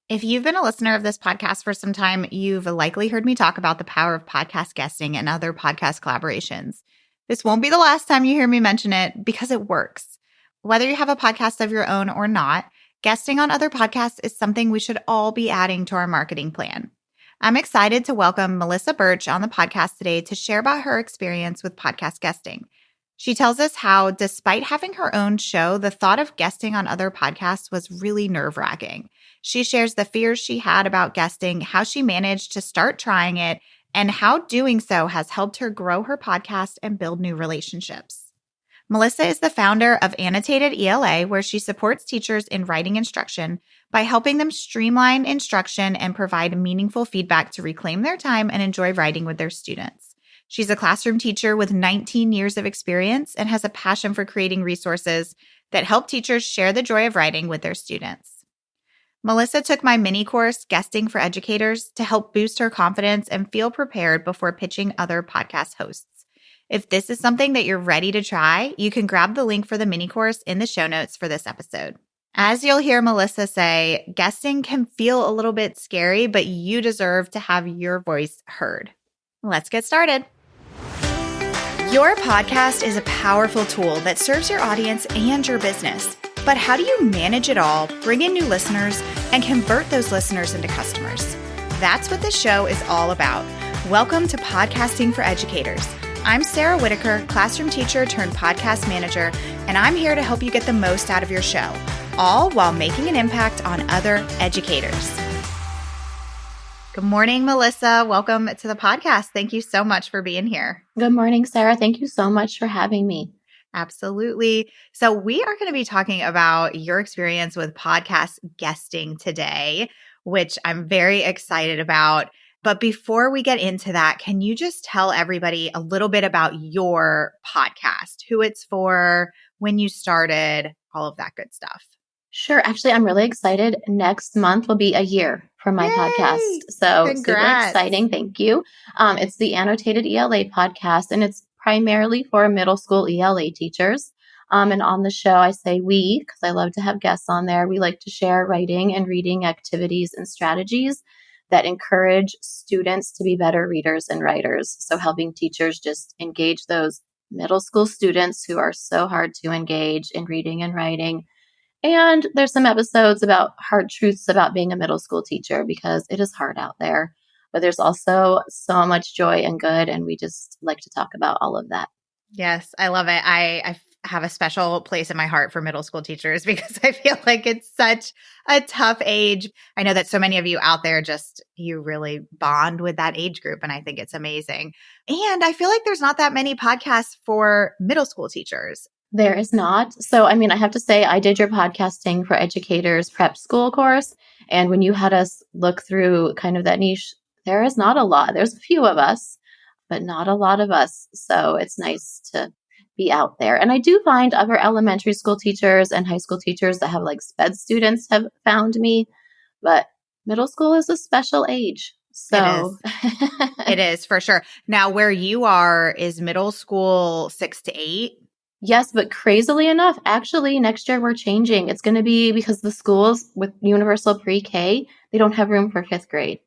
If you've been a listener of this podcast for some time, you've likely heard me talk about the power of podcast guesting and other podcast collaborations. This won't be the last time you hear me mention it because it works. Whether you have a podcast of your own or not, guesting on other podcasts is something we should all be adding to our marketing plan. I'm excited to welcome Melissa Burch on the podcast today to share about her experience with podcast guesting. She tells us how, despite having her own show, the thought of guesting on other podcasts was really nerve-wracking. She shares the fears she had about guesting, how she managed to start trying it, and how doing so has helped her grow her podcast and build new relationships. Melissa is the founder of Annotated ELA, where she supports teachers in writing instruction by helping them streamline instruction and provide meaningful feedback to reclaim their time and enjoy writing with their students. She's a classroom teacher with 19 years of experience and has a passion for creating resources that help teachers share the joy of writing with their students. Melissa took my mini course, Guesting for Educators, to help boost her confidence and feel prepared before pitching other podcast hosts. If this is something that you're ready to try, you can grab the link for the mini course in the show notes for this episode. As you'll hear Melissa say, guesting can feel a little bit scary, but you deserve to have your voice heard. Let's get started. Your podcast is a powerful tool that serves your audience and your business. But how do you manage it all, bring in new listeners, and convert those listeners into customers? That's what this show is all about. Welcome to Podcasting for Educators. I'm Sarah Whitaker, classroom teacher turned podcast manager, and I'm here to help you get the most out of your show, all while making an impact on other educators. Good morning, Melissa. Welcome to the podcast. Thank you so much for being here. Good morning, Sarah. Thank you so much for having me. Absolutely. So we are going to be talking about your experience with podcast guesting today, which I'm very excited about. But before we get into that, can you just tell everybody a little bit about your podcast, who it's for, when you started, all of that good stuff? Sure. Actually, I'm really excited. Next month will be a year for my podcast. So Congrats. Super exciting. Thank you. It's the Annotated ELA podcast, and it's primarily for middle school ELA teachers. And on the show, I say we, because I love to have guests on there. We like to share writing and reading activities and strategies that encourage students to be better readers and writers. So helping teachers just engage those middle school students who are so hard to engage in reading and writing. And there's some episodes about hard truths about being a middle school teacher because it is hard out there. But there's also so much joy and good, and we just like to talk about all of that. Yes, I love it. I have a special place in my heart for middle school teachers because I feel like it's such a tough age. I know that so many of you out there you really bond with that age group, and I think it's amazing. And I feel like there's not that many podcasts for middle school teachers. There is not. So, I have to say, I did your Podcasting for Educators prep school course. And when you had us look through kind of that niche, there is not a lot. There's a few of us, but not a lot of us. So it's nice to be out there. And I do find other elementary school teachers and high school teachers that have sped students have found me. But middle school is a special age. So it is for sure. Now, where you are, is middle school 6 to 8? Yes, but crazily enough, actually, next year we're changing. It's going to be because the schools with universal pre-K, they don't have room for 5th grade.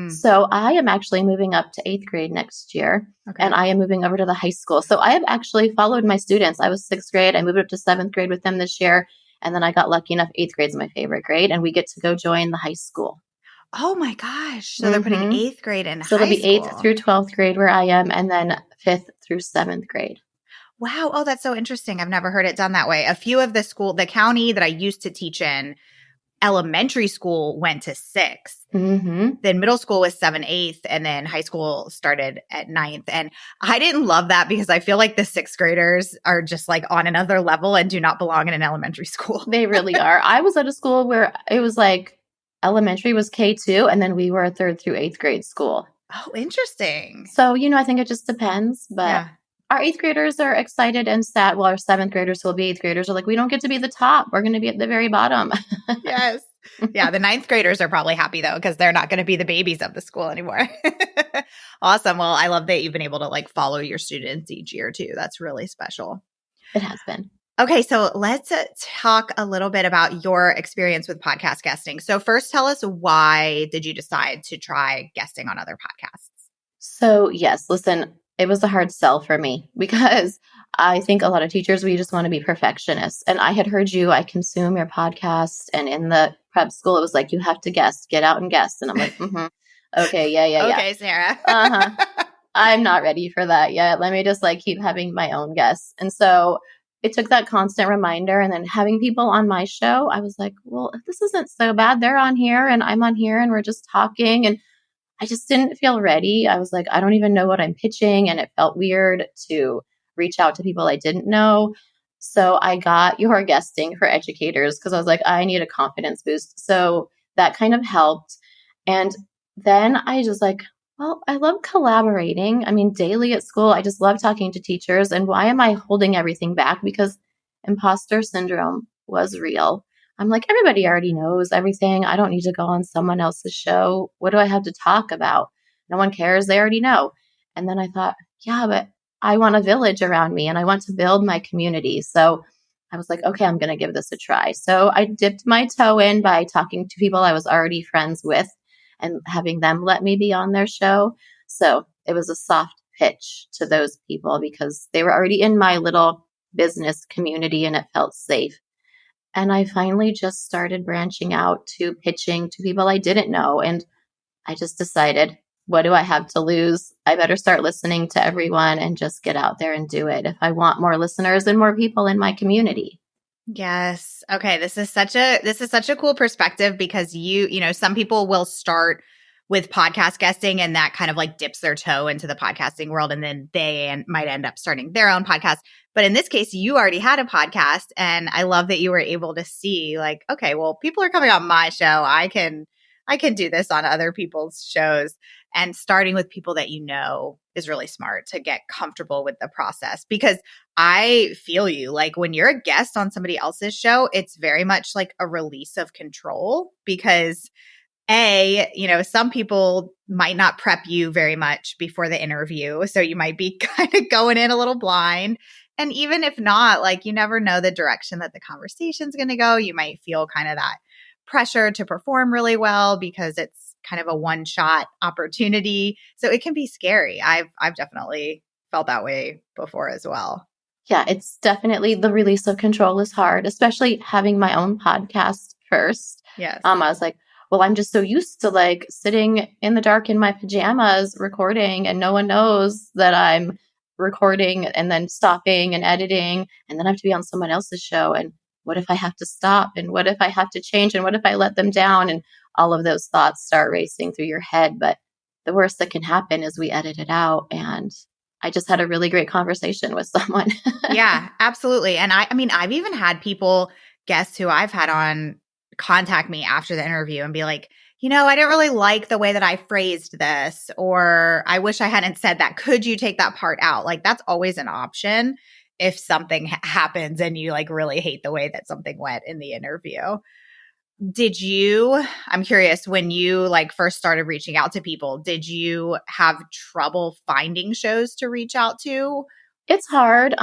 So I am actually moving up to 8th grade next year, and I am moving over to the high school. So I have actually followed my students. I was 6th grade. I moved up to 7th grade with them this year, and then I got lucky enough. 8th grade is my favorite grade, and we get to go join the high school. Oh my gosh. So they're putting 8th grade in high school. So it'll be 8th through 12th grade where I am, and then 5th through 7th grade. Wow. Oh, that's so interesting. I've never heard it done that way. A few of the county that I used to teach in, elementary school went to 6th. Then middle school was 7th, 8th, and then high school started at 9th. And I didn't love that because I feel like the 6th graders are just on another level and do not belong in an elementary school. They really are. I was at a school where it was elementary was K2, and then we were a 3rd through 8th grade school. Oh, interesting. So, I think it just depends, but yeah. Our 8th graders are excited and sad. Well, our 7th graders who will be 8th graders are we don't get to be the top. We're going to be at the very bottom. Yes. Yeah. The 9th graders are probably happy though, because they're not going to be the babies of the school anymore. Awesome. Well, I love that you've been able to follow your students each year too. That's really special. It has been. Okay, so let's talk a little bit about your experience with podcast guesting. So first, tell us, why did you decide to try guesting on other podcasts? So, yes, listen, it was a hard sell for me because I think a lot of teachers, we just want to be perfectionists. And I had heard you, I consume your podcast. And in the prep school, it was like, you have to guess, get out and guess. And I'm like, okay, yeah. Okay, Sarah. Uh-huh. I'm not ready for that yet. Let me just like keep having my own guess. And so it took that constant reminder. And then having people on my show, I was like, well, if this isn't so bad, they're on here and I'm on here and we're just talking. And I just didn't feel ready. I was like, I don't even know what I'm pitching. And it felt weird to reach out to people I didn't know. So I got your guesting for educators because I was like, I need a confidence boost. So that kind of helped. And then I just like, well, I love collaborating. I mean, daily at school, I just love talking to teachers. And why am I holding everything back? Because imposter syndrome was real. I'm like, everybody already knows everything. I don't need to go on someone else's show. What do I have to talk about? No one cares. They already know. And then I thought, yeah, but I want a village around me and I want to build my community. So I was like, okay, I'm going to give this a try. So I dipped my toe in by talking to people I was already friends with and having them let me be on their show. So it was a soft pitch to those people because they were already in my little business community and it felt safe. And I finally just started branching out to pitching to people I didn't know. And I just decided, what do I have to lose? I better start listening to everyone and just get out there and do it if I want more listeners and more people in my community. Yes. Okay. This is such a cool perspective because some people will start with podcast guesting and that kind of like dips their toe into the podcasting world and then they might end up starting their own podcast. But in this case, you already had a podcast and I love that you were able to see like, okay, well, people are coming on my show. I can do this on other people's shows. And starting with people that you know is really smart to get comfortable with the process because I feel you. Like when you're a guest on somebody else's show, it's very much like a release of control because some people might not prep you very much before the interview. So you might be kind of going in a little blind. And even if not, like you never know the direction that the conversation's going to go. You might feel kind of that pressure to perform really well because it's kind of a one-shot opportunity. So it can be scary. I've definitely felt that way before as well. Yeah, it's definitely the release of control is hard, especially having my own podcast first. Yes. I was like, well, I'm just so used to like sitting in the dark in my pajamas recording and no one knows that I'm recording and then stopping and editing and then I have to be on someone else's show. And what if I have to stop? And what if I have to change? And what if I let them down? And all of those thoughts start racing through your head. But the worst that can happen is we edit it out. And I just had a really great conversation with someone. Yeah, absolutely. And I mean, I've even had people, guests who I've had on, contact me after the interview and be like, I didn't really like the way that I phrased this, or I wish I hadn't said that. Could you take that part out? Like that's always an option if something happens and you like really hate the way that something went in the interview. I'm curious, when you like first started reaching out to people, did you have trouble finding shows to reach out to? It's hard,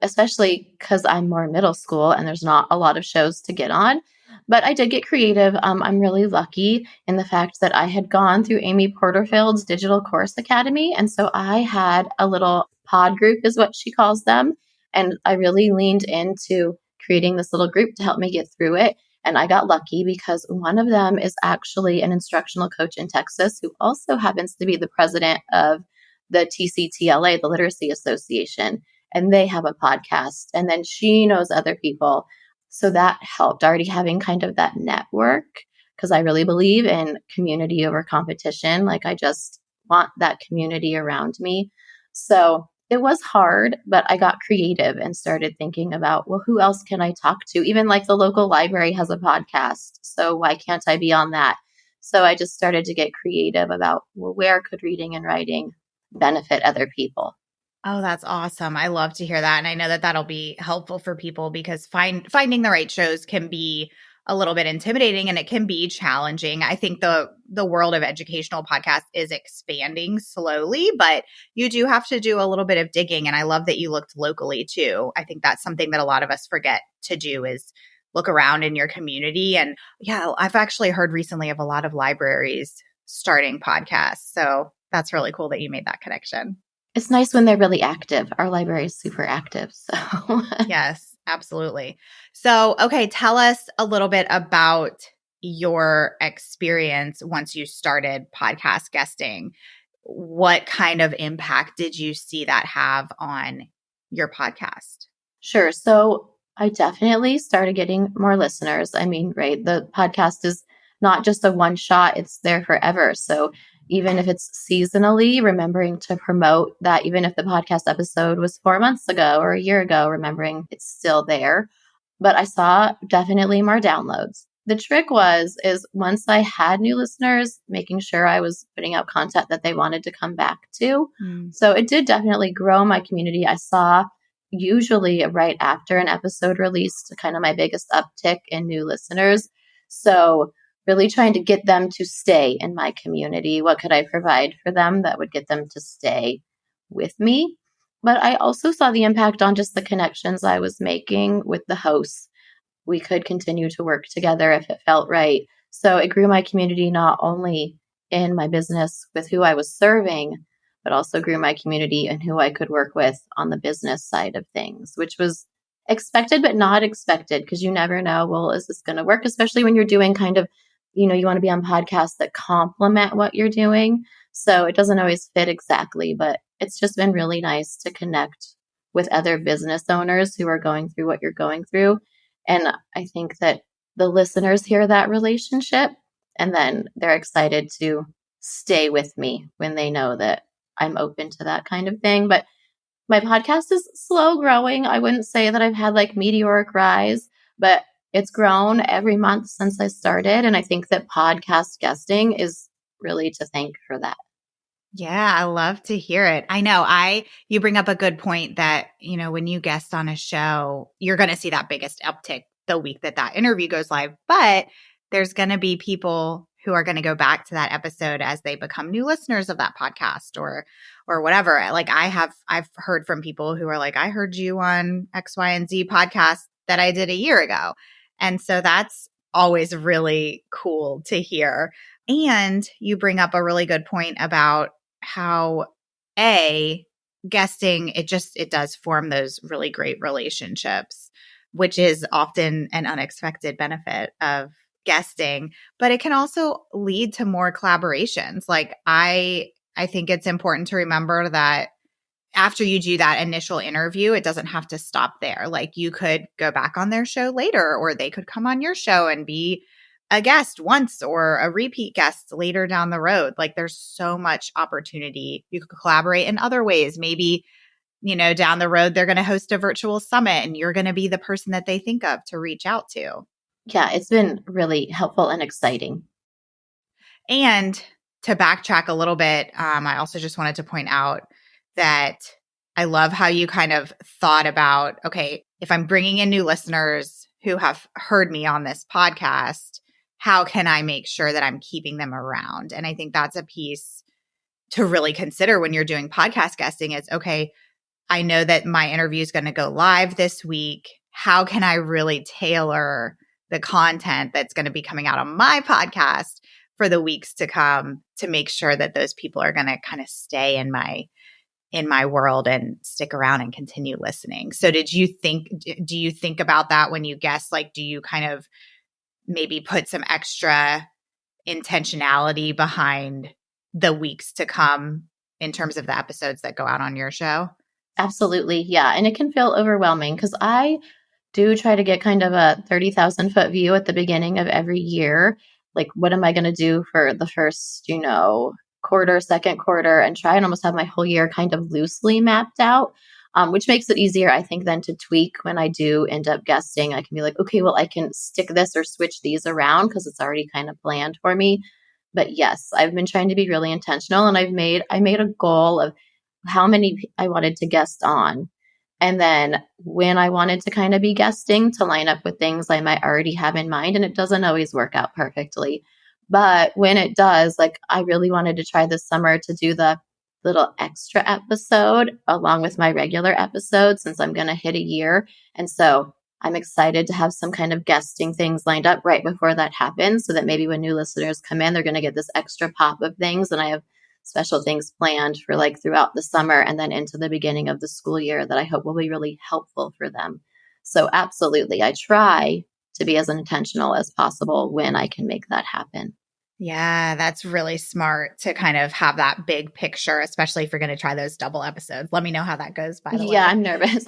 especially because I'm more middle school and there's not a lot of shows to get on. But I did get creative. I'm really lucky in the fact that I had gone through Amy Porterfield's Digital Course Academy. And so I had a little pod group, is what she calls them. And I really leaned into creating this little group to help me get through it. And I got lucky because one of them is actually an instructional coach in Texas who also happens to be the president of the TCTLA, the Literacy Association, and they have a podcast. And then she knows other people. So that helped already having kind of that network because I really believe in community over competition. Like I just want that community around me. So it was hard, but I got creative and started thinking about, well, who else can I talk to? Even like the local library has a podcast. So why can't I be on that? So I just started to get creative about, well, where could reading and writing benefit other people? Oh, that's awesome. I love to hear that. And I know that that'll be helpful for people because finding the right shows can be a little bit intimidating and it can be challenging. I think the world of educational podcasts is expanding slowly, but you do have to do a little bit of digging. And I love that you looked locally too. I think that's something that a lot of us forget to do is look around in your community. And yeah, I've actually heard recently of a lot of libraries starting podcasts. So that's really cool that you made that connection. It's nice when they're really active. Our library is super active. So Yes, absolutely. So, okay, tell us a little bit about your experience once you started podcast guesting. What kind of impact did you see that have on your podcast? Sure. So I definitely started getting more listeners. I mean, right, the podcast is not just a one shot, it's there forever. So even if it's seasonally, remembering to promote that, even if the podcast episode was 4 months ago or a year ago, remembering it's still there. But I saw definitely more downloads. The trick is once I had new listeners, making sure I was putting out content that they wanted to come back to. Mm. So it did definitely grow my community. I saw usually right after an episode released, kind of my biggest uptick in new listeners. So really trying to get them to stay in my community. What could I provide for them that would get them to stay with me? But I also saw the impact on just the connections I was making with the hosts. We could continue to work together if it felt right. So it grew my community not only in my business with who I was serving, but also grew my community and who I could work with on the business side of things, which was expected, but not expected because you never know, well, is this going to work? Especially when you're doing kind of, you want to be on podcasts that complement what you're doing. So it doesn't always fit exactly, but it's just been really nice to connect with other business owners who are going through what you're going through. And I think that the listeners hear that relationship and then they're excited to stay with me when they know that I'm open to that kind of thing. But my podcast is slow growing. I wouldn't say that I've had like meteoric rise, but it's grown every month since I started. And I think that podcast guesting is really to thank for that. Yeah, I love to hear it. I know you bring up a good point that, when you guest on a show, you're going to see that biggest uptick the week that interview goes live, but there's going to be people who are going to go back to that episode as they become new listeners of that podcast or whatever. Like I've heard from people who are like, I heard you on X, Y, and Z podcast that I did a year ago. And so that's always really cool to hear. And you bring up a really good point about how guesting, it does form those really great relationships, which is often an unexpected benefit of guesting, but it can also lead to more collaborations. Like I think it's important to remember that after you do that initial interview, it doesn't have to stop there. Like you could go back on their show later, or they could come on your show and be a guest once or a repeat guest later down the road. Like there's so much opportunity. You could collaborate in other ways. Maybe, down the road, they're going to host a virtual summit and you're going to be the person that they think of to reach out to. Yeah, it's been really helpful and exciting. And to backtrack a little bit, I also just wanted to point out that I love how you kind of thought about, okay, if I'm bringing in new listeners who have heard me on this podcast, how can I make sure that I'm keeping them around? And I think that's a piece to really consider when you're doing podcast guesting is, okay, I know that my interview is going to go live this week. How can I really tailor the content that's going to be coming out on my podcast for the weeks to come to make sure that those people are going to kind of stay in my world and stick around and continue listening? So do you think about that when you guest? Like, do you kind of maybe put some extra intentionality behind the weeks to come in terms of the episodes that go out on your show? Absolutely. Yeah. And it can feel overwhelming because I do try to get kind of a 30,000 foot view at the beginning of every year. Like, what am I going to do for the first, quarter, second quarter, and try and almost have my whole year kind of loosely mapped out, which makes it easier, I think, then to tweak when I do end up guesting. I can be like, okay, well, I can stick this or switch these around because it's already kind of planned for me. But yes, I've been trying to be really intentional, and I made a goal of how many I wanted to guest on. And then when I wanted to kind of be guesting to line up with things I might already have in mind, and it doesn't always work out perfectly. But when it does, like I really wanted to try this summer to do the little extra episode along with my regular episode since I'm going to hit a year. And so I'm excited to have some kind of guesting things lined up right before that happens so that maybe when new listeners come in, they're going to get this extra pop of things. And I have special things planned for like throughout the summer and then into the beginning of the school year that I hope will be really helpful for them. So absolutely, I try to be as intentional as possible when I can make that happen. Yeah, that's really smart to kind of have that big picture, especially if you're going to try those double episodes. Let me know how that goes, by the way. Yeah, I'm nervous.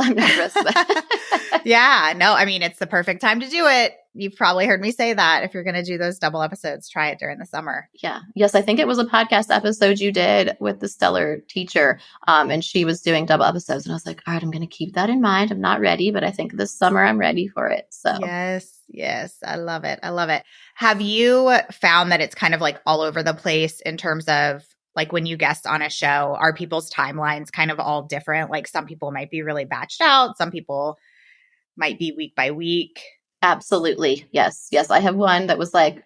Yeah, no, I mean, it's the perfect time to do it. You've probably heard me say that. If you're going to do those double episodes, try it during the summer. Yeah. Yes, I think it was a podcast episode you did with the stellar teacher, and she was doing double episodes. And I was like, all right, I'm going to keep that in mind. I'm not ready, but I think this summer I'm ready for it. So Yes. I love it. Have you found that it's kind of like all over the place in terms of like when you guest on a show, are people's timelines kind of all different? Like some people might be really batched out. Some people might be week by week. Absolutely. Yes. I have one that was like,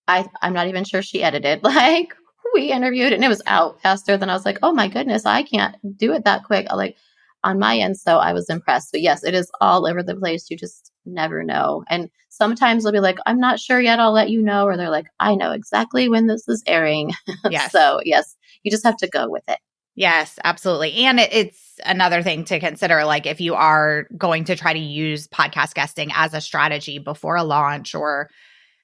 I'm not even sure she edited. Like we interviewed and it was out faster than I was like, oh my goodness, I can't do it that quick. Like on my end. So I was impressed. But yes, it is all over the place. You just never know. And sometimes they'll be like, I'm not sure yet. I'll let you know. Or they're like, I know exactly when this is airing. Yes. So yes, you just have to go with it. Yes, absolutely. And it's another thing to consider, like if you are going to try to use podcast guesting as a strategy before a launch or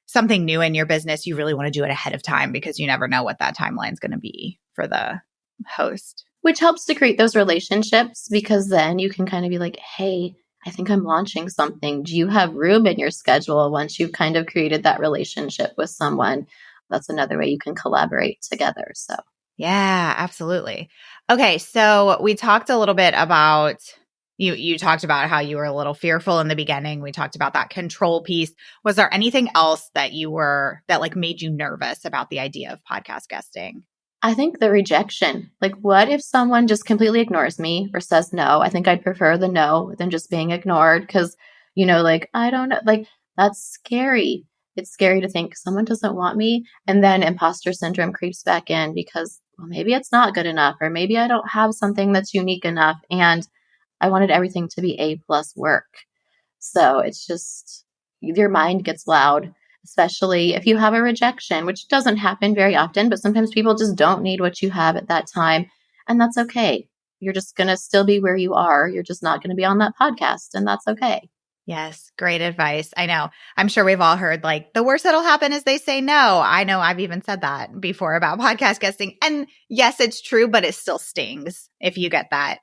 something new in your business, you really want to do it ahead of time because you never know what that timeline is going to be for the host. Which helps to create those relationships because then you can kind of be like, hey, I think I'm launching something. Do you have room in your schedule once you've kind of created that relationship with someone? That's another way you can collaborate together. So yeah, absolutely. Okay, so we talked a little bit about you talked about how you were a little fearful in the beginning. We talked about that control piece. Was there anything else that like made you nervous about the idea of podcast guesting? I think the rejection, like what if someone just completely ignores me or says no? I think I'd prefer the no than just being ignored because, like, I don't know, like that's scary. It's scary to think someone doesn't want me. And then imposter syndrome creeps back in because, well, maybe it's not good enough or maybe I don't have something that's unique enough. And I wanted everything to be A+ work. So it's just your mind gets loud, especially if you have a rejection, which doesn't happen very often, but sometimes people just don't need what you have at that time. And that's okay. You're just going to still be where you are. You're just not going to be on that podcast. And that's okay. Yes. Great advice. I know. I'm sure we've all heard like the worst that'll happen is they say no. I know I've even said that before about podcast guesting. And yes, it's true, but it still stings if you get that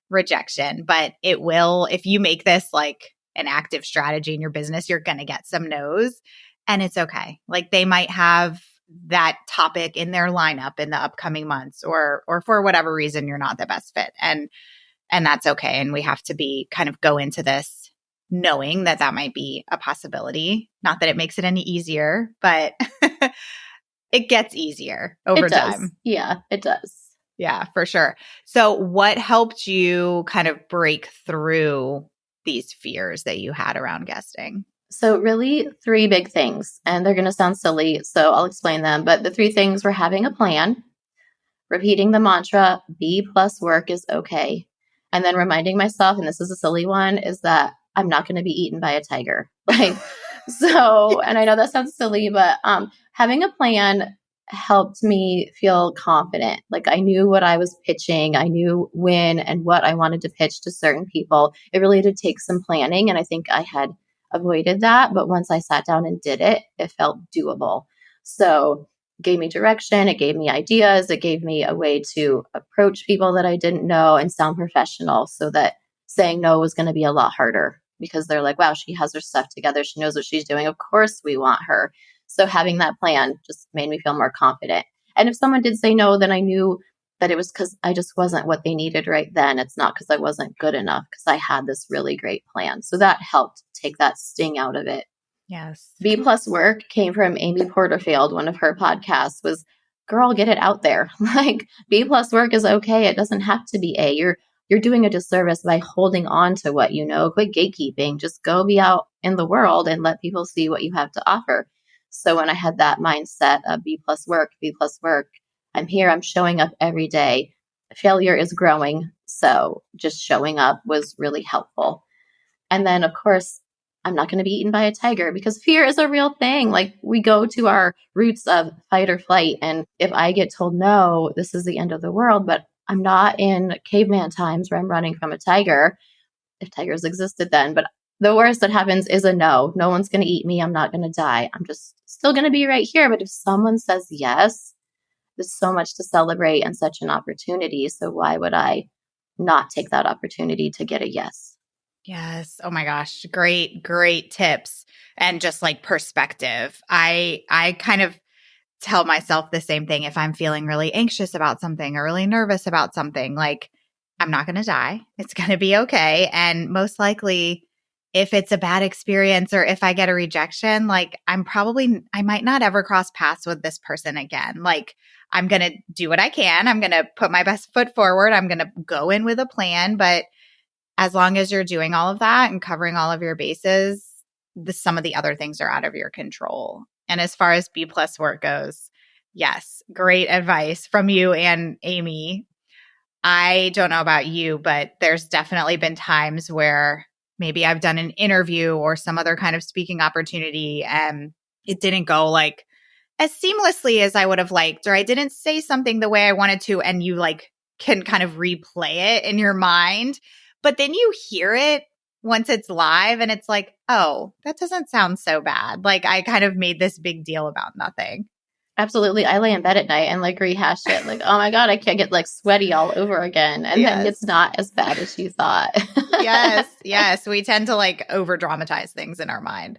rejection. But it will, if you make this like an active strategy in your business, you're going to get some no's and it's okay. Like they might have that topic in their lineup in the upcoming months or for whatever reason, you're not the best fit. And that's okay. And we have to be kind of go into this knowing that might be a possibility. Not that it makes it any easier, but it gets easier over time. Yeah, it does. Yeah, for sure. So what helped you kind of break through these fears that you had around guesting? So really 3 big things, and they're going to sound silly, so I'll explain them. But the 3 things were having a plan, repeating the mantra, B+ work is okay. And then reminding myself, and this is a silly one, is that I'm not going to be eaten by a tiger. Like, so, and I know that sounds silly, but having a plan helped me feel confident. Like I knew what I was pitching. I knew when and what I wanted to pitch to certain people. It really did take some planning. And I think I had avoided that. But once I sat down and did it, it felt doable. So it gave me direction. It gave me ideas. It gave me a way to approach people that I didn't know and sound professional so that saying no was going to be a lot harder because they're like, wow, she has her stuff together. She knows what she's doing. Of course we want her. So having that plan just made me feel more confident. And if someone did say no, then I knew that it was because I just wasn't what they needed right then. It's not because I wasn't good enough because I had this really great plan. So that helped take that sting out of it. Yes. B+ work came from Amy Porterfield. One of her podcasts was, girl, get it out there. Like B+ work is okay. It doesn't have to be A. You're you're doing a disservice by holding on to what you know. Quit gatekeeping. Just go be out in the world and let people see what you have to offer. So when I had that mindset of B plus work, I'm here, I'm showing up every day. Failure is growing. So just showing up was really helpful. And then, of course, I'm not going to be eaten by a tiger because fear is a real thing. Like we go to our roots of fight or flight. And if I get told, no, this is the end of the world, but I'm not in caveman times where I'm running from a tiger, if tigers existed then. But the worst that happens is a no. No one's going to eat me. I'm not going to die. I'm just still going to be right here. But if someone says yes, there's so much to celebrate and such an opportunity. So why would I not take that opportunity to get a yes? Yes. Oh my gosh. Great, great tips and just like perspective. I kind of tell myself the same thing if I'm feeling really anxious about something or really nervous about something, like I'm not going to die. It's going to be okay. And most likely if it's a bad experience or if I get a rejection, like I might not ever cross paths with this person again. Like I'm going to do what I can. I'm going to put my best foot forward. I'm going to go in with a plan, but as long as you're doing all of that and covering all of your bases, some of the other things are out of your control. And as far as B plus work goes, yes, great advice from you and Amy. I don't know about you, but there's definitely been times where maybe I've done an interview or some other kind of speaking opportunity and it didn't go like as seamlessly as I would have liked, or I didn't say something the way I wanted to, and you like can kind of replay it in your mind. But then you hear it once it's live and it's like, oh, that doesn't sound so bad. Like I kind of made this big deal about nothing. Absolutely. I lay in bed at night and like rehash it. Like, oh my God, I can't get like sweaty all over again. And then it's not as bad as you thought. Yes. Yes. We tend to like over dramatize things in our mind.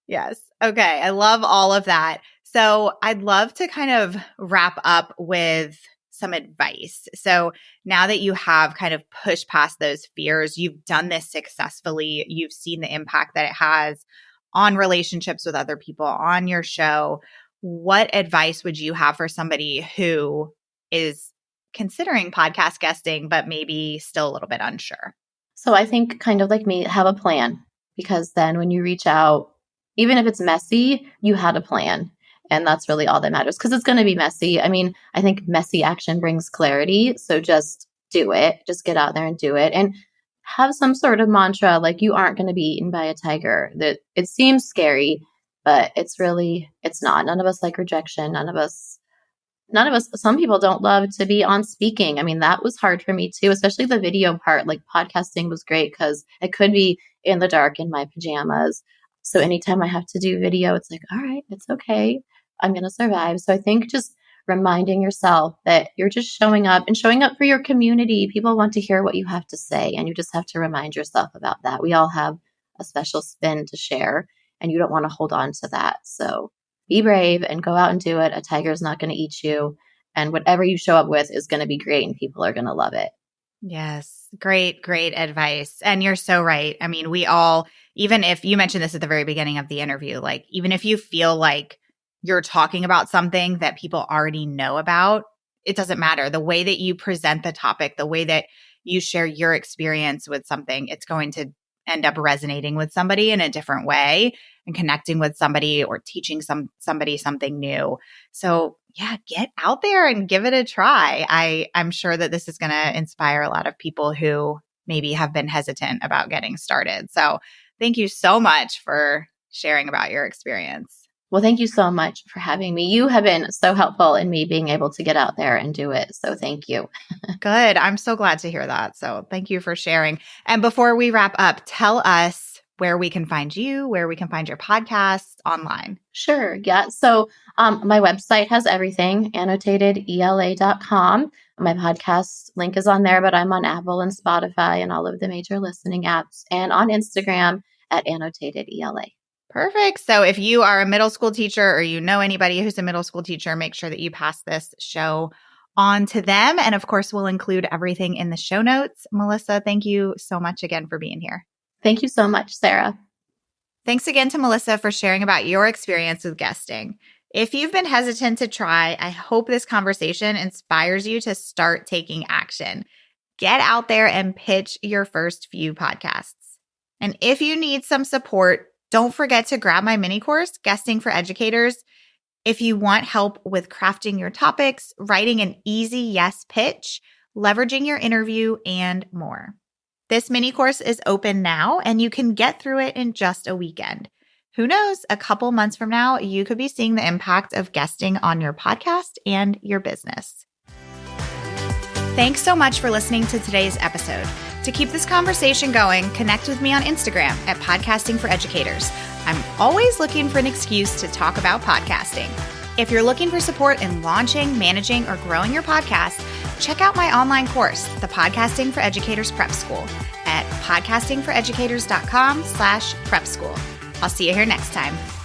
Yes. Okay. I love all of that. So I'd love to kind of wrap up with some advice. So now that you have kind of pushed past those fears, you've done this successfully, you've seen the impact that it has on relationships with other people, on your show. What advice would you have for somebody who is considering podcast guesting, but maybe still a little bit unsure? So I think kind of like me, have a plan, because then when you reach out, even if it's messy, you had a plan. And that's really all that matters, because it's going to be messy. I mean, I think messy action brings clarity. So just do it. Just get out there and do it. And have some sort of mantra, like you aren't going to be eaten by a tiger. That it seems scary, but it's not. None of us like rejection. Some people don't love to be on speaking. I mean, that was hard for me too, especially the video part. Like podcasting was great because I could be in the dark in my pajamas. So anytime I have to do video, it's like, all right, it's okay. I'm going to survive. So I think just reminding yourself that you're just showing up and showing up for your community. People want to hear what you have to say, and you just have to remind yourself about that. We all have a special spin to share, and you don't want to hold on to that. So be brave and go out and do it. A tiger's not going to eat you, and whatever you show up with is going to be great, and people are going to love it. Yes. Great, great advice. And you're so right. I mean, we all, even if you mentioned this at the very beginning of the interview, like even if you feel like you're talking about something that people already know about, it doesn't matter. The way that you present the topic, the way that you share your experience with something, it's going to end up resonating with somebody in a different way and connecting with somebody or teaching somebody something new. So yeah, get out there and give it a try. I'm sure that this is going to inspire a lot of people who maybe have been hesitant about getting started. So thank you so much for sharing about your experience. Well, thank you so much for having me. You have been so helpful in me being able to get out there and do it. So thank you. Good. I'm so glad to hear that. So thank you for sharing. And before we wrap up, tell us where we can find you, where we can find your podcast online. Sure. Yeah. So my website has everything, annotatedela.com. My podcast link is on there, but I'm on Apple and Spotify and all of the major listening apps, and on Instagram at Annotated ELA. Perfect. So if you are a middle school teacher or you know anybody who's a middle school teacher, make sure that you pass this show on to them. And of course, we'll include everything in the show notes. Melissa, thank you so much again for being here. Thank you so much, Sarah. Thanks again to Melissa for sharing about your experience with guesting. If you've been hesitant to try, I hope this conversation inspires you to start taking action. Get out there and pitch your first few podcasts. And if you need some support, don't forget to grab my mini course, Guesting for Educators. If you want help with crafting your topics, writing an easy yes pitch, leveraging your interview, and more. This mini course is open now, and you can get through it in just a weekend. Who knows, a couple months from now, you could be seeing the impact of guesting on your podcast and your business. Thanks so much for listening to today's episode. To keep this conversation going, connect with me on Instagram at Podcasting for Educators. I'm always looking for an excuse to talk about podcasting. If you're looking for support in launching, managing, or growing your podcast, check out my online course, the Podcasting for Educators Prep School, at podcastingforeducators.com/prep school. I'll see you here next time.